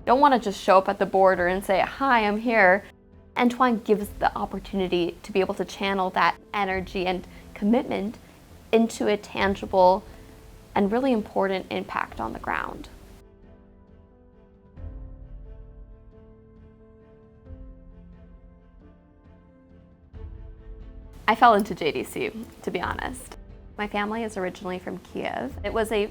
don't want to just show up at the border and say, hi, I'm here. Entwine gives the opportunity to be able to channel that energy and commitment into a tangible and really important impact on the ground. I fell into JDC, to be honest. My family is originally from Kiev. It was a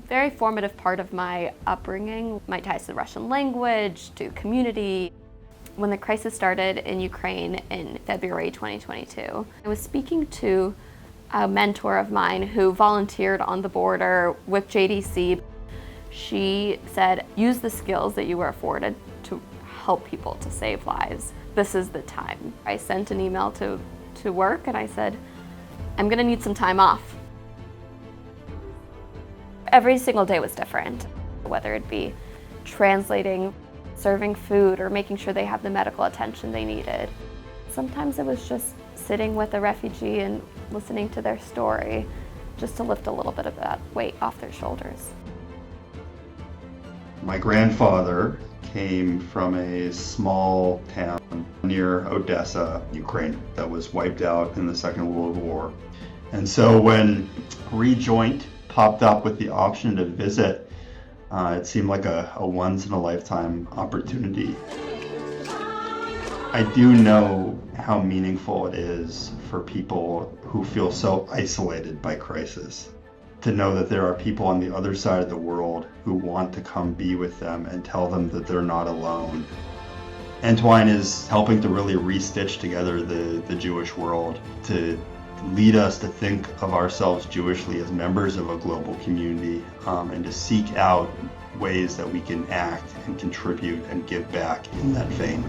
very formative part of my upbringing, my ties to the Russian language, to community. When the crisis started in Ukraine in February 2022, I was speaking to a mentor of mine who volunteered on the border with JDC. She said, use the skills that you were afforded to help people, to save lives. This is the time. I sent an email to work and I said, I'm gonna need some time off. Every single day was different, whether it be translating, serving food, or making sure they have the medical attention they needed. Sometimes it was just sitting with a refugee and listening to their story, just to lift a little bit of that weight off their shoulders. My grandfather came from a small town near Odessa, Ukraine, that was wiped out in the Second World War. And so when Rejoint popped up with the option to visit, it seemed like a once-in-a-lifetime opportunity. I do know how meaningful it is for people who feel so isolated by crisis, to know that there are people on the other side of the world who want to come be with them and tell them that they're not alone. Entwine is helping to really re-stitch together the Jewish world, to lead us to think of ourselves Jewishly as members of a global community, and to seek out ways that we can act and contribute and give back in that vein.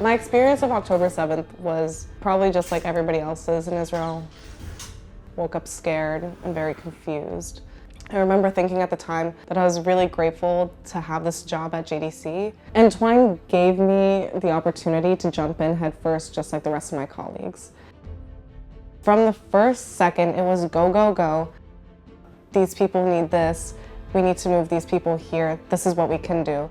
My experience of October 7th was probably just like everybody else's in Israel. Woke up scared and very confused. I remember thinking at the time that I was really grateful to have this job at JDC. Entwine gave me the opportunity to jump in head first, just like the rest of my colleagues. From the first second, it was go, go, go. These people need this. We need to move these people here. This is what we can do.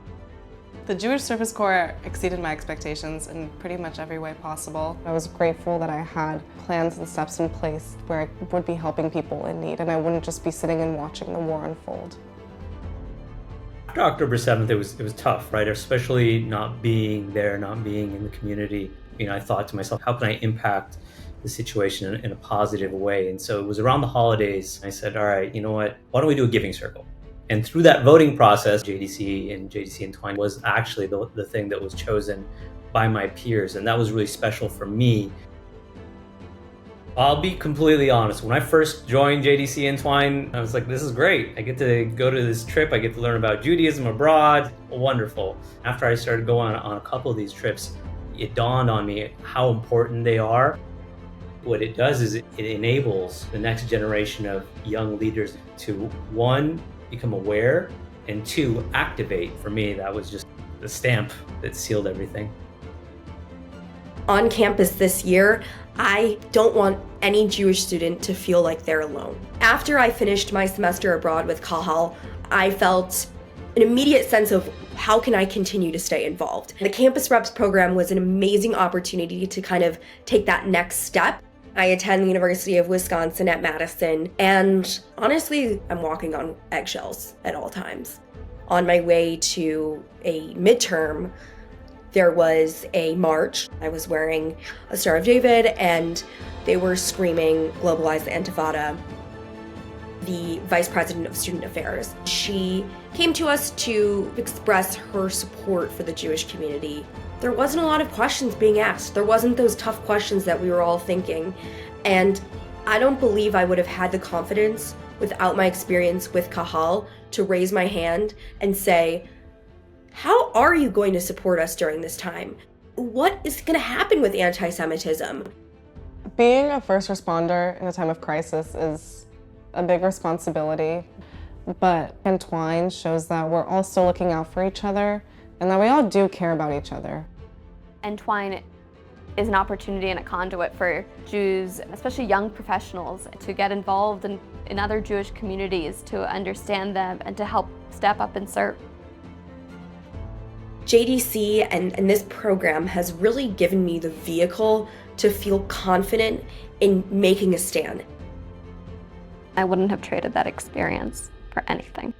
The Jewish Service Corps exceeded my expectations in pretty much every way possible. I was grateful that I had plans and steps in place where I would be helping people in need, and I wouldn't just be sitting and watching the war unfold. After October 7th, it was tough, right? Especially not being there, not being in the community. I thought to myself, how can I impact the situation in a positive way? And so it was around the holidays. I said, all right, you know what? Why don't we do a giving circle? And through that voting process, JDC and Entwine was actually the thing that was chosen by my peers. And that was really special for me. I'll be completely honest. When I first joined JDC Entwine, I was like, this is great. I get to go to this trip. I get to learn about Judaism abroad. Wonderful. After I started going on a couple of these trips, it dawned on me how important they are. What it does is it enables the next generation of young leaders to, one, become aware, and two, activate. For me, that was just the stamp that sealed everything. On campus this year, I don't want any Jewish student to feel like they're alone. After I finished my semester abroad with Kahal, I felt an immediate sense of how can I continue to stay involved. The Campus Reps program was an amazing opportunity to kind of take that next step. I attend the University of Wisconsin at Madison, and honestly, I'm walking on eggshells at all times. On my way to a midterm, there was a march. I was wearing a Star of David, and they were screaming, "Globalize the Intifada." The Vice President of Student Affairs, she came to us to express her support for the Jewish community. There wasn't a lot of questions being asked. There wasn't those tough questions that we were all thinking. And I don't believe I would have had the confidence without my experience with Kahal to raise my hand and say, how are you going to support us during this time? What is going to happen with anti-Semitism? Being a first responder in a time of crisis is a big responsibility, but Entwine shows that we're all still looking out for each other and that we all do care about each other. Entwine is an opportunity and a conduit for Jews, especially young professionals, to get involved in in other Jewish communities to understand them and to help step up and serve. JDC and this program has really given me the vehicle to feel confident in making a stand. I wouldn't have traded that experience for anything.